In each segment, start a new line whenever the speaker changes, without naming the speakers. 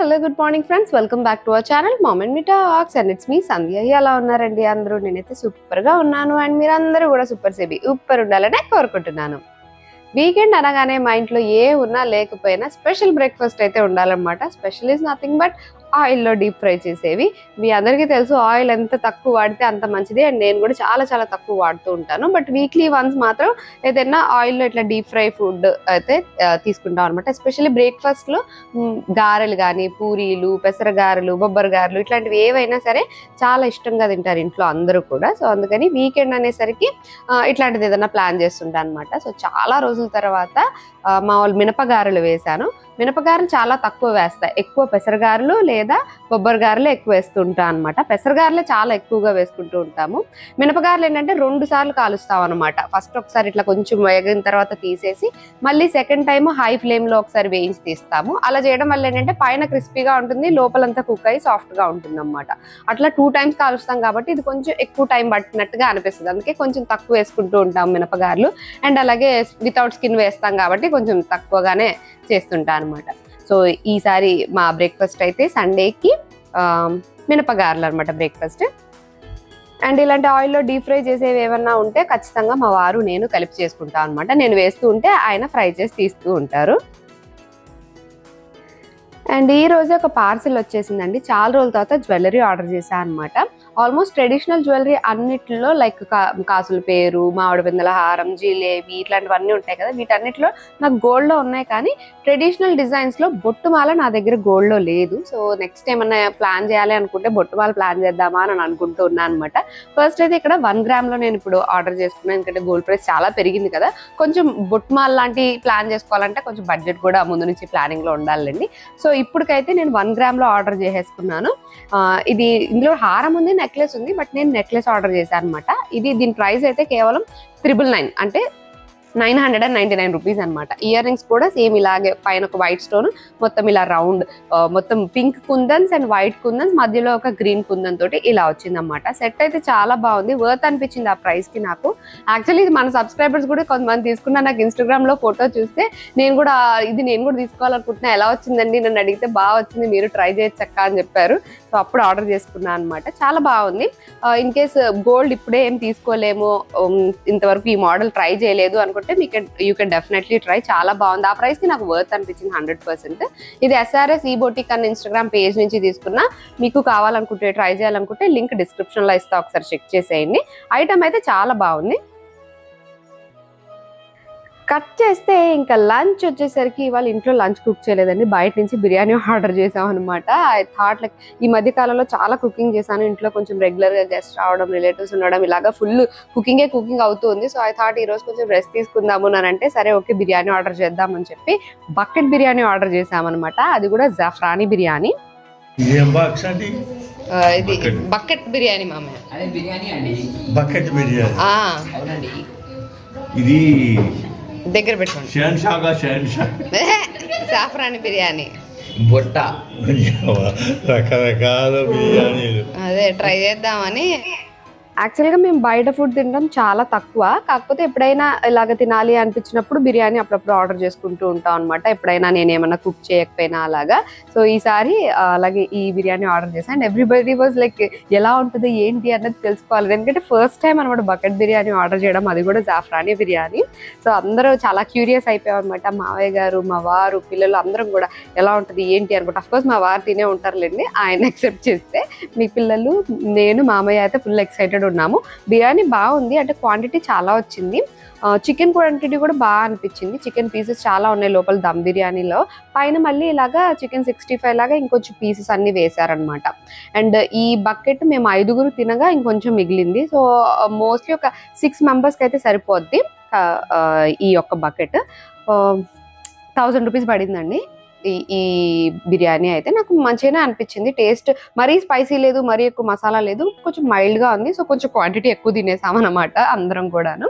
Hello good morning friends, welcome back to our channel mom and me talks and it's me Sandhya. ఎలా ఉన్నారండి అందరూ? నేనైతే super గా ఉన్నాను అండ్ మీరందరూ కూడా సూపర్ సేబీ సూపర్ ఉండాలని కోరుకుంటున్నాను. వీకెండ్ అనగానే మా ఇంట్లో ఏ ఉన్నా లేకపోయినా స్పెషల్ బ్రేక్ఫాస్ట్ అయితే ఉండాలన్నమాట. స్పెషల్ ఈజ్ నథింగ్ బట్ ఆయిల్లో డీప్ ఫ్రై చేసేవి. మీ అందరికీ తెలుసు ఆయిల్ ఎంత తక్కువ వాడితే అంత మంచిది, అండ్ నేను కూడా చాలా చాలా తక్కువ వాడుతూ ఉంటాను. బట్ వీక్లీ వన్స్ మాత్రం ఏదైనా ఆయిల్లో ఇట్లా డీప్ ఫ్రై ఫుడ్ అయితే తీసుకుంటాం అనమాట. ఎస్పెషల్లీ బ్రేక్ఫాస్ట్లో గారెలు కానీ, పూరీలు, పెసర గారెలు, బొబ్బరి గారెలు ఇట్లాంటివి ఏవైనా సరే చాలా ఇష్టంగా తింటారు ఇంట్లో అందరూ కూడా. సో అందుకని వీకెండ్ అనేసరికి ఇట్లాంటిది ఏదైనా ప్లాన్ చేస్తుంటాను అనమాట. సో చాలా రోజుల తర్వాత మా వాళ్ళు మినపగారెలు వేశాను. మినపగారెలు చాలా తక్కువ వేస్తాయి, ఎక్కువ పెసరగారెలు లేదా బొబ్బరి గారెలు ఎక్కువ వేస్తుంటా అనమాట. పెసరగారెలే చాలా ఎక్కువగా వేసుకుంటూ ఉంటాము. మినపగారెలు ఏంటంటే 2 సార్లు కాలుస్తాం అనమాట. ఫస్ట్ ఒకసారి ఇట్లా కొంచెం వేగిన తర్వాత తీసేసి మళ్ళీ సెకండ్ టైం హై ఫ్లేమ్ లో ఒకసారి వేయించి తీస్తాము. అలా చేయడం వల్ల ఏంటంటే పైన క్రిస్పీగా ఉంటుంది, లోపలంతా కుక్ అయ్యి సాఫ్ట్ గా ఉంటుంది అనమాట. అట్లా 2 టైమ్స్ కాలుస్తాం కాబట్టి ఇది కొంచెం ఎక్కువ టైం పట్టినట్టుగా అనిపిస్తుంది. అందుకే కొంచెం తక్కువ వేసుకుంటూ ఉంటాం మినపగారెలు. అండ్ అలాగే వితౌట్ స్కిన్ వేస్తాం కాబట్టి కొంచెం తక్కువగానే చేస్తుంటా అనమాట. సో ఈసారి మా బ్రేక్ఫాస్ట్ అయితే సండేకి మినపగారెలు అనమాట బ్రేక్ఫాస్ట్. అండ్ ఇలాంటి ఆయిల్లో డీప్ ఫ్రై చేసేవి ఏమన్నా ఉంటే ఖచ్చితంగా మా వారు నేను కలిపి చేసుకుంటాం అనమాట. నేను వేస్తూ ఉంటే ఆయన ఫ్రై చేసి తీస్తూ ఉంటారు. అండ్ ఈ రోజు ఒక పార్సిల్ వచ్చేసిందండి. చాలా రోజుల తర్వాత జ్యువెలరీ ఆర్డర్ చేశాను అనమాట. ఆల్మోస్ట్ ట్రెడిషనల్ జ్యువెలరీ అన్నిట్లో లైక్ కాసుల పేరు, మామిడి బిందెల హారం, జిలేబీ ఇట్లాంటివన్నీ ఉంటాయి కదా, వీటన్నిటిలో నాకు గోల్డ్లో ఉన్నాయి. కానీ ట్రెడిషనల్ డిజైన్స్లో బొట్టుమాల నా దగ్గర గోల్డ్లో లేదు. సో నెక్స్ట్ ఏమన్నా ప్లాన్ చేయాలి అనుకుంటే బొట్టుమాల ప్లాన్ చేద్దామా అని అనుకుంటూ ఉన్నాను అనమాట. ఫస్ట్ అయితే ఇక్కడ 1 గ్రామ్లో నేను ఇప్పుడు ఆర్డర్ చేసుకున్నాను, ఎందుకంటే గోల్డ్ ప్రైస్ చాలా పెరిగింది కదా. కొంచెం బొట్టుమాల లాంటి ప్లాన్ చేసుకోవాలంటే కొంచెం బడ్జెట్ కూడా ముందు నుంచి ప్లానింగ్లో ఉండాలండి. సో ఇప్పటికైతే నేను 1 గ్రామ్లో ఆర్డర్ చేసేసుకున్నాను. ఇది ఇందులో హారం ఉంది, నెక్లెస్ ఉంది, బట్ నేను నెక్లెస్ ఆర్డర్ చేశాను అనమాట. దీని ప్రైస్ అయితే కేవలం 999, అంటే 999 రూపీస్ అనమాట. ఇయర్ రింగ్స్ కూడా సేమ్ ఇలాగే, పైన ఒక వైట్ స్టోన్, మొత్తం ఇలా రౌండ్, మొత్తం పింక్ కుందన్స్ అండ్ వైట్ కుందన్స్, మధ్యలో ఒక గ్రీన్ కుందన్ తోటి ఇలా వచ్చింది అనమాట. సెట్ అయితే చాలా బాగుంది, వర్త్ అనిపించింది ఆ ప్రైస్ కి నాకు. యాక్చువల్లీ ఇది మన సబ్స్క్రైబర్స్ కూడా కొంతమంది తీసుకున్నా, నాకు ఇన్స్టాగ్రామ్ లో ఫోటో చూస్తే నేను కూడా తీసుకోవాలనుకుంటున్నా, ఎలా వచ్చిందండి నన్ను అడిగితే బాగా వచ్చింది, మీరు ట్రై చేయొచ్చక్క అని చెప్పారు. సో అప్పుడు ఆర్డర్ చేసుకున్నాను అనమాట. చాలా బాగుంది. ఇన్ కేస్ గోల్డ్ ఇప్పుడే ఏం తీసుకోలేము, ఇంతవరకు ఈ మోడల్ ట్రై చేయలేదు అనుకుంటే యూ కెన్ డెఫినెట్లీ ట్రై. చాలా బాగుంది, ఆ ప్రైస్ కి నాకు వర్త్ అనిపించింది 100%. ఇది SRS ఈ బొటిక్ అన్న ఇన్స్టాగ్రామ్ పేజ్ నుంచి తీసుకున్నా. మీకు కావాలనుకుంటే, ట్రై చేయాలనుకుంటే లింక్ డిస్క్రిప్షన్ లో ఇస్తా, ఒకసారి చెక్ చేసేయండి. ఐటమ్ అయితే చాలా బాగుంది. కట్ చేస్తే ఇంకా లంచ్ వచ్చేసరికి ఇవాళ ఇంట్లో లంచ్ కుక్ చేయలేదండి, బయట నుంచి బిర్యానీ ఆర్డర్ చేసాం అనమాట. ఐ థాట్ లైక్ ఈ మధ్య కాలంలో చాలా కుకింగ్ చేశాను ఇంట్లో, కొంచెం రెగ్యులర్ గా గెస్ట్ రావడం, రిలేటివ్స్ ఉండడం, ఇలాగా ఫుల్ కుకింగ్ అవుతుంది. సో ఐ థాట్ ఈ రోజు కొంచెం రెస్ట్ తీసుకుందాము అని అంటే, సరే ఓకే బిర్యానీ ఆర్డర్ చేద్దామని చెప్పి బకెట్ బిర్యానీ ఆర్డర్ చేసామన్నమాట. అది కూడా జాఫ్రానీ బిర్యానీ. ఇది బకెట్ బిర్యానీ మామయ్య,
బకెట్ బిర్యానీ. ఇది
దగ్గర పెట్టుకోండి. సాఫ్రాని బిర్యానీ
బొట్ట
రకరకాల బిర్యానీలు
అదే ట్రై చేద్దామని. యాక్చువల్గా మేము బయట ఫుడ్ తినడం చాలా తక్కువ, కాకపోతే ఎప్పుడైనా ఇలాగ తినాలి అనిపించినప్పుడు బిర్యానీ అప్పుడప్పుడు ఆర్డర్ చేసుకుంటూ ఉంటాం అనమాట, ఎప్పుడైనా నేను ఏమన్నా కుక్ చేయకపోయినా అలాగా. సో ఈసారి అలాగే ఈ బిర్యానీ ఆర్డర్ చేశాను. అండ్ ఎవ్రీబడి వాజ్ లైక్ ఎలా ఉంటుంది ఏంటి అన్నది తెలుసుకోవాలి, ఎందుకంటే ఫస్ట్ టైం అనమాట బకెట్ బిర్యానీ ఆర్డర్ చేయడం, అది కూడా జాఫ్రానీ బిర్యానీ. సో అందరూ చాలా క్యూరియస్ అయిపోయాం అనమాట, మావయ్య గారు, మా వారు, పిల్లలు అందరం కూడా ఎలా ఉంటుంది ఏంటి అనుకుంటా. అఫ్కోర్స్ మా వారు తినే ఉంటారులేండి, ఆయన ఎక్సెప్ట్ చేస్తే. మీ పిల్లలు, నేను, మామయ్య అయితే ఫుల్ ఎక్సైటెడ్ ఉన్నాము. బిర్యానీ బాగుంది, అంటే క్వాంటిటీ చాలా వచ్చింది. చికెన్ క్వాంటిటీ కూడా బాగా అనిపించింది. చికెన్ పీసెస్ చాలా ఉన్నాయి లోపల దమ్ బిర్యానీలో. పైన మళ్ళీ ఇలాగా చికెన్ 65 లాగా ఇంకొంచెం పీసెస్ అన్ని వేశారనమాట. అండ్ ఈ బకెట్ మేము 5గురు తినగా ఇంకొంచెం మిగిలింది. సో మోస్ట్లీ ఒక 6 మెంబర్స్కి అయితే సరిపోద్ది ఈ యొక్క బకెట్. 1000 రూపీస్ పడిందండి ఈ బిర్యానీ. అయితే నాకు మంచిగానే అనిపించింది, టేస్ట్ మరీ స్పైసీ లేదు, మరీ ఎక్కువ మసాలా లేదు, కొంచెం మైల్డ్గా ఉంది. సో కొంచెం క్వాంటిటీ ఎక్కువ తినేసామన్నమాట అందరం కూడాను.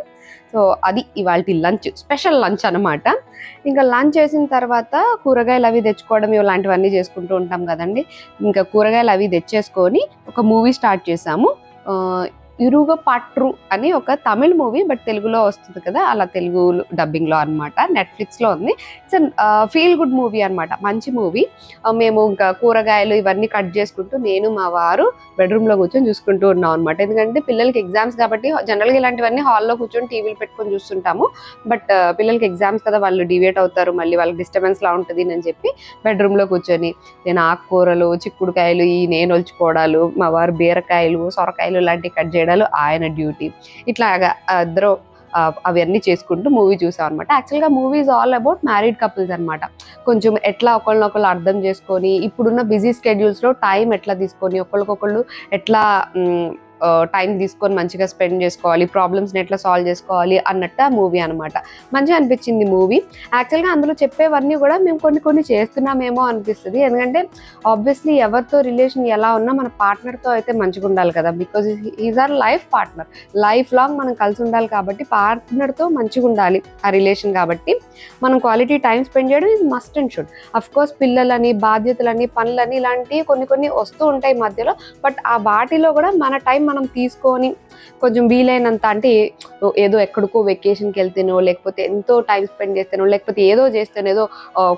సో అది ఇవాళ లంచ్, స్పెషల్ లంచ్ అనమాట. ఇంకా లంచ్ చేసిన తర్వాత కూరగాయలు అవి తెచ్చుకోవడం ఇలాంటివన్నీ చేసుకుంటూ ఉంటాం కదండి. ఇంకా కూరగాయలు అవి తెచ్చేసుకొని ఒక మూవీ స్టార్ట్ చేసాము. ఇరుగ పట్రు అని ఒక తమిళ్ మూవీ, బట్ తెలుగులో వస్తుంది కదా, అలా తెలుగు డబ్బింగ్లో అనమాట. నెట్ఫ్లిక్స్లో ఉంది. ఇట్స్ ఫీల్ గుడ్ మూవీ అనమాట, మంచి మూవీ. మేము ఇంకా కూరగాయలు ఇవన్నీ కట్ చేసుకుంటూ నేను మా వారు బెడ్రూమ్లో కూర్చొని చూసుకుంటూ ఉన్నాం అనమాట. ఎందుకంటే పిల్లలకి ఎగ్జామ్స్ కాబట్టి జనరల్గా ఇలాంటివన్నీ హాల్లో కూర్చొని టీవీలు పెట్టుకొని చూస్తుంటాము. బట్ పిల్లలకి ఎగ్జామ్స్ కదా, వాళ్ళు డివేట్ అవుతారు, మళ్ళీ వాళ్ళకి డిస్టర్బెన్స్ లా ఉంటుంది అని చెప్పి బెడ్రూమ్లో కూర్చొని నేను ఆకుకూరలు, చిక్కుడుకాయలు, ఈ నేను ఒలుచుకోవడాలు, మా వారు బీరకాయలు, సొరకాయలు ఇలాంటివి కట్ చేయడాలు ఆయన డ్యూటీ. ఇట్లాగా ఇద్దరు అవన్నీ చేసుకుంటూ మూవీ చూసాం అనమాట. యాక్చువల్గా movie is all about married couples అనమాట. కొంచెం ఎట్లా ఒకళ్ళనొకళ్ళు అర్థం చేసుకొని, ఇప్పుడున్న బిజీ స్కెడ్యూల్స్లో టైం ఎట్లా తీసుకొని, ఒకళ్ళకొకళ్ళు ఎట్లా టైం తీసుకొని మంచిగా స్పెండ్ చేసుకోవాలి, ప్రాబ్లమ్స్ని ఎట్లా సాల్వ్ చేసుకోవాలి అన్నట్టు ఆ మూవీ అనమాట. మంచిగా అనిపించింది మూవీ. యాక్చువల్గా అందులో చెప్పేవన్నీ కూడా మేము కొన్ని చేస్తున్నామేమో అనిపిస్తుంది. ఎందుకంటే ఆబ్వియస్లీ ఎవరితో రిలేషన్ ఎలా ఉన్నా మన పార్ట్నర్తో అయితే మంచిగా ఉండాలి కదా, because is our life partner. Life long మనం కలిసి ఉండాలి కాబట్టి పార్ట్నర్తో మంచిగా ఉండాలి ఆ రిలేషన్. కాబట్టి మనం క్వాలిటీ టైం స్పెండ్ చేయడం is must and should. Of course పిల్లలని, బాధ్యతలని, పనులని ఇలాంటివి కొన్ని వస్తూ ఉంటాయి మధ్యలో. బట్ ఆ వాటిలో కూడా మన టైం మనం తీసుకొని కొంచెం వీలైనంత, అంటే ఏదో ఎక్కడికో వెకేషన్కి వెళ్తేనో, లేకపోతే ఎంతో టైం స్పెండ్ చేస్తేనో, లేకపోతే ఏదో చేస్తేనో, ఏదో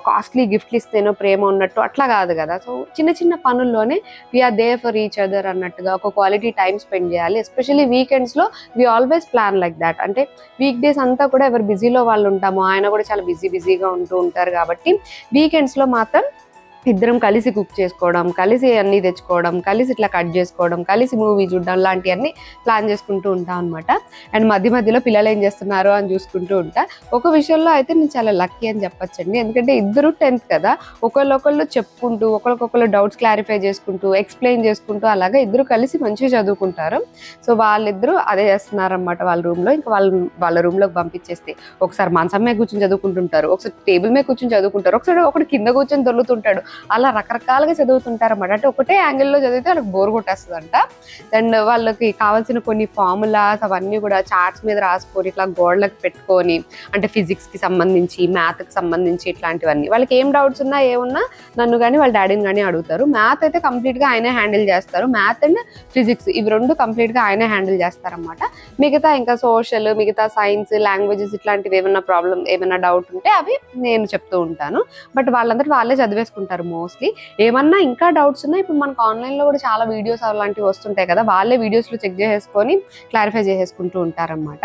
కాస్ట్లీ గిఫ్ట్లు ఇస్తేనో ప్రేమ ఉన్నట్టు అట్లా కాదు కదా. సో చిన్న పనుల్లోనే we are there for each other అన్నట్టుగా ఒక క్వాలిటీ టైం స్పెండ్ చేయాలి. ఎస్పెషల్లీ వీకెండ్స్లో we always plan like that. అంటే వీక్ డేస్ అంతా కూడా ఎవరు బిజీలో వాళ్ళు ఉంటాము, ఆయన కూడా చాలా బిజీగా ఉంటూ ఉంటారు కాబట్టి వీకెండ్స్లో మాత్రం ఇద్దరం కలిసి కుక్ చేసుకోవడం, కలిసి అన్నీ తెచ్చుకోవడం, కలిసి ఇట్లా కట్ చేసుకోవడం, కలిసి మూవీ చూడడం లాంటివన్నీ ప్లాన్ చేసుకుంటూ ఉంటాం అనమాట. అండ్ మధ్యలో పిల్లలు ఏం చేస్తున్నారు అని చూసుకుంటూ ఉంటా. ఒక విషయంలో అయితే నేను చాలా లక్కీ అని చెప్పొచ్చండి. ఎందుకంటే ఇద్దరు 10th కదా, ఒకళ్ళొకళ్ళు చెప్పుకుంటూ, ఒకళ్ళకొకళ్ళు డౌట్స్ క్లారిఫై చేసుకుంటూ, ఎక్స్ప్లెయిన్ చేసుకుంటూ అలాగా ఇద్దరు కలిసి మంచిగా చదువుకుంటారు. సో వాళ్ళిద్దరూ అదే చేస్తున్నారనమాట వాళ్ళ రూమ్లో. ఇంకా వాళ్ళ రూమ్లోకి పంపించేస్తే ఒకసారి మంచం మీద కూర్చొని చదువుకుంటుంటారు, ఒకసారి టేబుల్ మీద కూర్చొని చదువుకుంటారు, ఒకటి కింద కూర్చొని దొరుకుతుంటాడు. అలా రకరకాలుగా చదువుతుంటారు అన్నమాట. అంటే ఒకటే యాంగిల్లో చదివితే వాళ్ళకి బోర్ కొట్టేస్తుందంట. అండ్ వాళ్ళకి కావాల్సిన కొన్ని ఫార్ములాస్ అవన్నీ కూడా చార్ట్స్ మీద రాసుకొని ఇట్లా గోడలకు పెట్టుకొని, అంటే ఫిజిక్స్కి సంబంధించి, మ్యాథ్కి సంబంధించి ఇట్లాంటివన్నీ వాళ్ళకి ఏం డౌట్స్ ఉన్నా ఏమున్నా నన్ను కానీ వాళ్ళ డాడీని కానీ అడుగుతారు. మ్యాథ్ అయితే కంప్లీట్గా ఆయనే హ్యాండిల్ చేస్తారు. మ్యాథ్ అండ్ ఫిజిక్స్ ఇవి రెండు కంప్లీట్గా ఆయనే హ్యాండిల్ చేస్తారనమాట. మిగతా ఇంకా సోషల్, మిగతా సైన్స్, లాంగ్వేజెస్ ఇట్లాంటివి ఏమైనా డౌట్ ఉంటే అవి నేను చెప్తూ ఉంటాను. బట్ వాళ్ళందరూ వాళ్ళే చదివేసుకుంటారు మోస్ట్లీ. ఏమన్నా ఇంకా డౌట్స్ ఉన్నాయి, ఇప్పుడు మనకు ఆన్లైన్లో కూడా చాలా వీడియోస్ అలాంటివి వస్తుంటాయి కదా, వాళ్ళే వీడియోస్లో చెక్ చేసేసుకొని క్లారిఫై చేసేసుకుంటూ ఉంటారనమాట.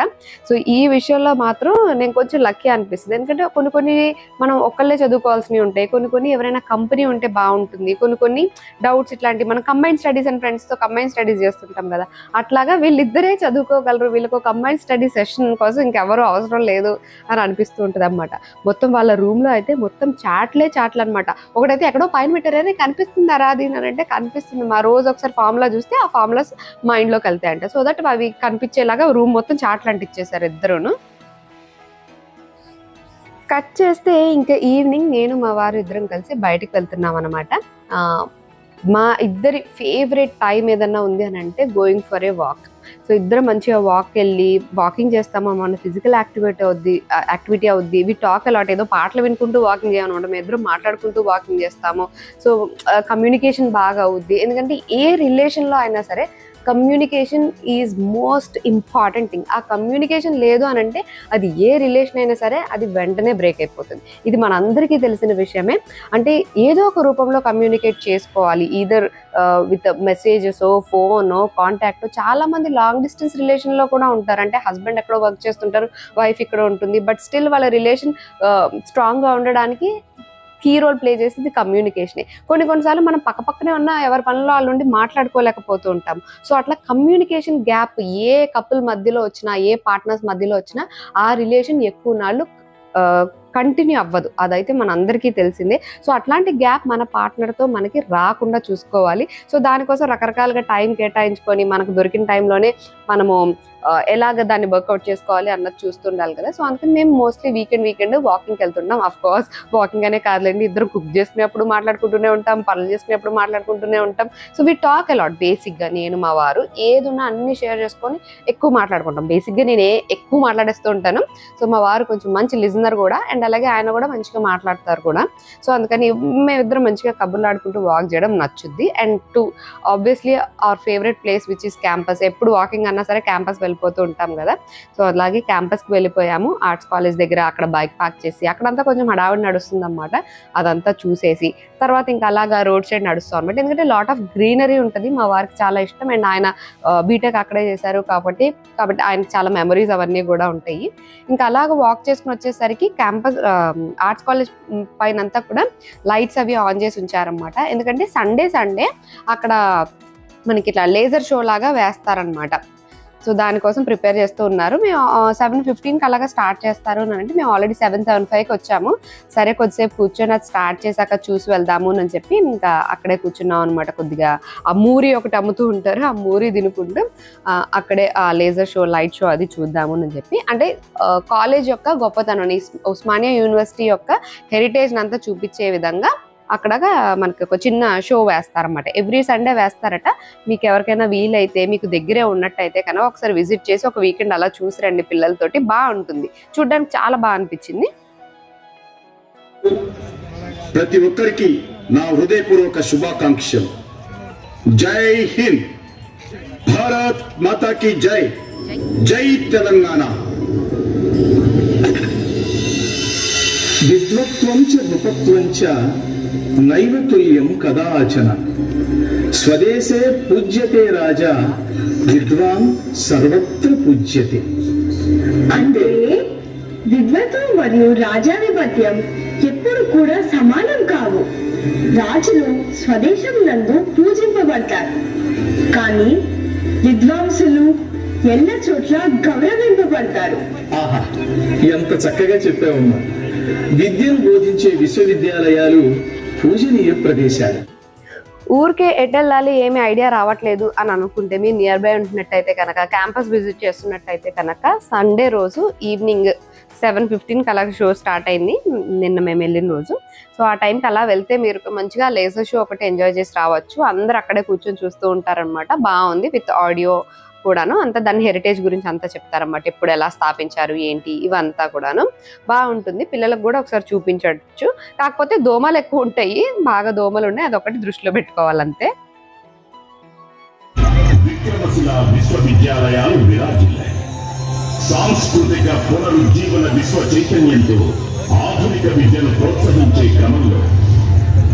సో ఈ విషయంలో మాత్రం నేను కొంచెం లక్కీ అనిపిస్తుంది. ఎందుకంటే కొన్ని మనం ఒక్కళ్ళే చదువుకోవాల్సినవి ఉంటాయి, కొన్ని ఎవరైనా కంపెనీ ఉంటే బాగుంటుంది, కొన్ని డౌట్స్ ఇట్లాంటివి మనం కంబైన్ స్టడీస్ అండ్ ఫ్రెండ్స్తో కంబైన్ స్టడీస్ చేస్తుంటాం కదా, అట్లాగా వీళ్ళిద్దరే చదువుకోగలరు, వీళ్ళకి ఒక కంబైన్ స్టడీ సెషన్ కోసం ఇంకెవరూ అవసరం లేదు అని అనిపిస్తూ ఉంటుంది అనమాట. మొత్తం వాళ్ళ రూమ్లో అయితే మొత్తం చాట్లు అనమాట. ఒకటైతే ఎక్కడో పైన పెట్టారని కనిపిస్తుందా అది అని అంటే కనిపిస్తుంది. మా రోజు ఒకసారి ఫార్ములా చూస్తే ఆ ఫార్ములాస్ మైండ్లోకి వెళ్తాయంట. సో దట్ అవి కనిపించేలాగా రూమ్ మొత్తం చాట్లు అంటించేశారు ఇద్దరును. కట్ చేస్తే ఇంకా ఈవినింగ్ నేను మా వారు ఇద్దరం కలిసి బయటికి వెళ్తున్నాం అనమాట. మా ఇద్దరి ఫేవరెట్ టైం ఏదన్నా ఉంది అని అంటే going for a walk. So ఇద్దరం మంచిగా వాకింగ్ చేస్తాము, మన ఫిజికల్ యాక్టివిటీ అవుద్ది. వి టాక్ అలాట్, ఏదో పాటలు వినుకుంటూ వాకింగ్ చేయమన్నమాట, మేము ఇద్దరం మాట్లాడుకుంటూ వాకింగ్ చేస్తాము. సో కమ్యూనికేషన్ బాగా అవుద్ది. ఎందుకంటే ఏ రిలేషన్లో అయినా సరే communication is most important thing. ఆ కమ్యూనికేషన్ లేదు అని అంటే అది ఏ రిలేషన్ అయినా సరే అది వెంటనే బ్రేక్ అయిపోతుంది. ఇది మనందరికీ తెలిసిన విషయమే. అంటే ఏదో ఒక రూపంలో కమ్యూనికేట్ చేసుకోవాలి, either with messages, phone, contact. చాలా మంది లాంగ్ డిస్టెన్స్ రిలేషన్లో కూడా ఉంటారు. అంటే హస్బెండ్ ఎక్కడో వర్క్ చేస్తుంటారు, వైఫ్ ఇక్కడ ఉంటుంది, బట్ స్టిల్ వాళ్ళ రిలేషన్ స్ట్రాంగ్గా ఉండడానికి కీ రోల్ ప్లే చేసేది కమ్యూనికేషనే. కొన్నిసార్లు మనం పక్కనే ఉన్న ఎవరి పనుల్లో వాళ్ళు ఉండి మాట్లాడుకోలేకపోతూ ఉంటాం. సో అట్లా కమ్యూనికేషన్ గ్యాప్ ఏ కపుల్ మధ్యలో వచ్చినా, ఏ పార్ట్నర్స్ మధ్యలో వచ్చినా ఆ రిలేషన్ ఎక్కువ నాళ్ళు కంటిన్యూ అవ్వదు. అదైతే మన అందరికీ తెలిసిందే. సో అట్లాంటి గ్యాప్ మన పార్ట్నర్తో మనకి రాకుండా చూసుకోవాలి. సో దానికోసం రకరకాలుగా టైం కేటాయించుకొని మనకు దొరికిన టైంలోనే మనము ఎలాగ దాన్ని వర్కౌట్ చేసుకోవాలి అన్నది చూస్తుండాలి కదా. సో అందుకని మేము మోస్ట్లీ వీకెండ్ వాకింగ్కి వెళ్తుంటాం. అఫ్ కోర్స్ వాకింగ్ అనే కాదులేండి, ఇద్దరు కుక్ చేసుకునేప్పుడు మాట్లాడుకుంటూనే ఉంటాం, పనులు చేసుకునేప్పుడు మాట్లాడుకుంటూనే ఉంటాం. So we talk a lot. బేసిక్గా నేను మా వారు ఏదున్నా అన్ని షేర్ చేసుకొని ఎక్కువ మాట్లాడుకుంటాం. బేసిక్గా నేను ఎక్కువ మాట్లాడేస్తూ ఉంటాను. సో మా వారు కొంచెం మంచి లిజనర్ కూడా, అండ్ అలాగే ఆయన కూడా మంచిగా మాట్లాడతారు కూడా. సో అందుకని మేమిద్దరం మంచిగా కబుర్లు ఆడుకుంటూ వాక్ చేయడం నచ్చుద్ది. And obviously our favourite place which is campus. ఎప్పుడు వాకింగ్ అన్నా సరే క్యాంపస్ వెళ్ళిపోతూ ఉంటాం కదా. సో అలాగే క్యాంపస్కి వెళ్ళిపోయాము. ఆర్ట్స్ కాలేజ్ దగ్గర అక్కడ బైక్ పార్క్ చేసి అక్కడంతా కొంచెం హడావుడి నడుస్తుంది అన్నమాట. అదంతా చూసేసి తర్వాత ఇంకా అలాగా రోడ్ సైడ్ నడుస్తాం అనమాట. ఎందుకంటే లాట్ ఆఫ్ గ్రీనరీ ఉంటుంది. మా వారికి చాలా ఇష్టం. అండ్ ఆయన బీటెక్ అక్కడే చేశారు కాబట్టి ఆయనకి చాలా మెమరీస్ అవన్నీ కూడా ఉంటాయి. ఇంకా అలాగ వాక్ చేసుకుని వచ్చేసరికి క్యాంపస్ ఆర్ట్స్ కాలేజ్ పైన అంతా కూడా లైట్స్ అవి ఆన్ చేసి ఉంచారనమాట. ఎందుకంటే సండే అక్కడ మనకి ఇట్లా లేజర్ షో లాగా వేస్తారనమాట. సో దానికోసం ప్రిపేర్ చేస్తూ ఉన్నారు. మేము 7:15కి అలాగా స్టార్ట్ చేస్తారు అని అంటే మేము ఆల్రెడీ 7:75కి వచ్చాము. సరే కొద్దిసేపు కూర్చొని అది స్టార్ట్ చేశాక చూసి వెళ్దాము అని చెప్పి ఇంకా అక్కడే కూర్చున్నాం అనమాట. కొద్దిగా ఆ మూరి ఒకటి అమ్ముతూ ఉంటారు, ఆ మూరి తినుకుంటూ అక్కడే ఆ లేజర్ షో, లైట్ షో అది చూద్దాము అని చెప్పి. అంటే కాలేజ్ యొక్క గొప్పతనం, ఉస్మానియా యూనివర్సిటీ యొక్క హెరిటేజ్ అంతా చూపించే విధంగా అక్కడ మనకి ఒక చిన్న షో వేస్తారన్నమాట. ఎవ్రీ సండే వేస్తారట. మీకు ఎవరికైనా వీలైతే మీకు దగ్గరే ఉన్నట్టయితే కనుక ఒకసారి విజిట్ చేసి ఒక వీకెండ్ అలా చూసి రండి పిల్లలతోటి. బాగుంటుంది, చూడడానికి చాలా బాగా అనిపించింది.
ప్రతి ఒక్కరికి నా హృదయపూర్వక శుభాకాంక్షలు. జై హింద్, భారత్ మాతా కీ జై, జై తెలంగాణ. విద్వత్వం చ నృపత్వం చ నైవ తుల్యం కదాచన. స్వదేశే పూజ్యతే రాజా, విద్వాన్ సర్వత్ర పూజ్యతే.
అంటే విద్వత్వం మరియు రాజాధిపత్యం ఎప్పుడు కూడా సమానం కావు. రాజులు స్వదేశం నందు పూజింపబడతారు, కానీ విద్వాంసులు ఎల్ల చోట్ల గౌరవింపబడతారు.
ఆహా, ఎంత చక్కగా చెప్పావమ్మా. విద్యను బోధించే విశ్వవిద్యాలయాలు పూజనీయ ప్రదేశాలు.
ఊరికే ఎటెళ్ళాలి ఏమి ఐడియా రావట్లేదు అని అనుకుంటే మీరు నియర్ బై ఉంటున్నట్టయితే కనుక, క్యాంపస్ విజిట్ చేస్తున్నట్టయితే కనుక, సండే రోజు ఈవినింగ్ 7:15కి అలా షో స్టార్ట్ అయింది నిన్న మేము వెళ్ళిన రోజు. సో ఆ టైంకి అలా వెళ్తే మీరు మంచిగా లేజర్ షో ఒకటి ఎంజాయ్ చేసి రావచ్చు. అందరు అక్కడే కూర్చొని చూస్తూ ఉంటారనమాట. బాగుంది, విత్ ఆడియో కూడాను. అంతా దాని హెరిటేజ్ గురించి అంతా చెప్తారన్నమాట. ఎప్పుడు ఎలా స్థాపించారు ఏంటి ఇవంతా కూడాను బాగుంటుంది. పిల్లలకు కూడా ఒకసారి చూపించవచ్చు. కాకపోతే దోమలు ఎక్కువ ఉంటాయి, బాగా దోమలు ఉన్నాయి, అదొకటి దృష్టిలో పెట్టుకోవాలంతే.
విశ్వవిద్యాలయాలు విరాజిల్లాయి. సాంస్కృతిక పునరుజ్జీవన విశ్వ చైతన్యంతో ఆధునిక విద్యను ప్రోత్సహించే క్రమంలో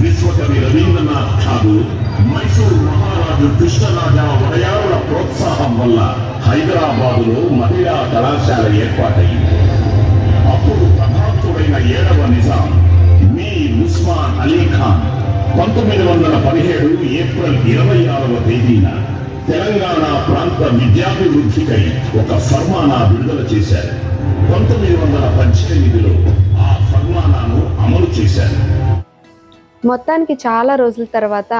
విశ్వకవి రవీంద్రనాథ్ ఠాగూర్, మైసూరు మహారాజు కృష్ణరాజా వడయారుల ప్రోత్సాహం వల్ల హైదరాబాదులో మహిళా కళాశాల ఏర్పాటైంది. అప్పుడు ప్రధాతుడైన 7వ నిజాం మీర్ ఉస్మాన్ అలీ ఖాన్ 1917 ఏప్రిల్ 26వ తేదీన తెలంగాణ ప్రాంత విద్యాభివృద్ధికై ఒక ఫర్మానా విడుదల చేశారు. 1918లో ఆ ఫర్మానాను అమలు చేశారు.
మొత్తానికి చాలా రోజుల తర్వాత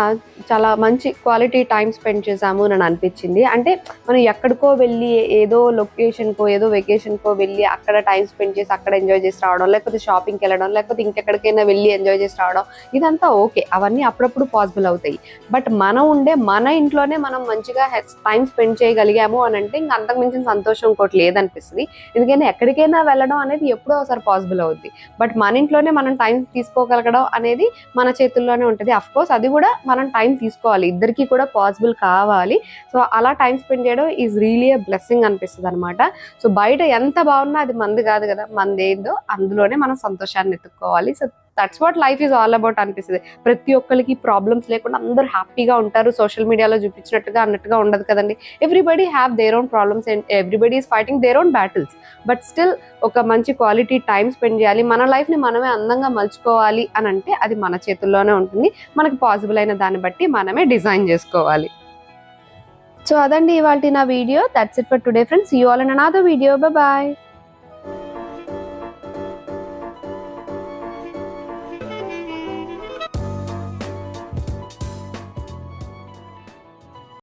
చాలా మంచి క్వాలిటీ టైం స్పెండ్ చేసాము అని అనిపించింది. అంటే మనం ఎక్కడికో వెళ్ళి ఏదో లొకేషన్కో ఏదో వెకేషన్కో వెళ్ళి అక్కడ టైం స్పెండ్ చేసి అక్కడ ఎంజాయ్ చేసి రావడం, లేకపోతే షాపింగ్కి వెళ్ళడం, లేకపోతే ఇంకెక్కడికైనా వెళ్ళి ఎంజాయ్ చేసి రావడం, ఇదంతా ఓకే, అవన్నీ అప్పుడప్పుడు పాసిబుల్ అవుతాయి. బట్ మనం ఉండే మన ఇంట్లోనే మనం మంచిగా టైం స్పెండ్ చేయగలిగాము అని అంటే ఇంకా అంతకు మించిన సంతోషం ఇంకోటి లేదనిపిస్తుంది. ఎందుకంటే ఎక్కడికైనా వెళ్ళడం అనేది ఎప్పుడో ఒకసారి పాసిబుల్ అవుద్ది. బట్ మన ఇంట్లోనే మనం టైం తీసుకోగలగడం అనేది మన చేతుల్లోనే ఉంటుంది. అఫ్ కోర్స్ అది కూడా మనం టైం తీసుకోవాలి, ఇద్దరికి కూడా పాసిబుల్ కావాలి. సో అలా టైం స్పెండ్ చేయడం ఈజ్ రియలీ ఎ బ్లెస్సింగ్ అనిపిస్తుంది అనమాట. సో బయట ఎంత బాగున్నా అది మంది కాదు కదా, మంది ఏందో అందులోనే మనం సంతోషాన్ని ఎత్తుక్కోవాలి. So that's what life is all about అనిపిస్తుంది. ప్రతి ఒక్కరికి ప్రాబ్లమ్స్ లేకుండా అందరూ హ్యాపీగా ఉంటారు. సోషల్ మీడియాలో చూపించినట్టుగా అన్నట్టుగా ఉండదు కదండి. Everybody have their own problems and everybody is fighting their own battles. But still ఒక మంచి క్వాలిటీ టైం స్పెండ్ చేయాలి, మన లైఫ్ని మనమే అందంగా మలుచుకోవాలి అని అంటే అది మన చేతుల్లోనే ఉంటుంది. మనకు పాసిబుల్ అయిన దాన్ని బట్టి మనమే డిజైన్ చేసుకోవాలి. సో అదండి ఇవాల్టి నా వీడియో. That's it for today friends. See you all in another video. Bye bye.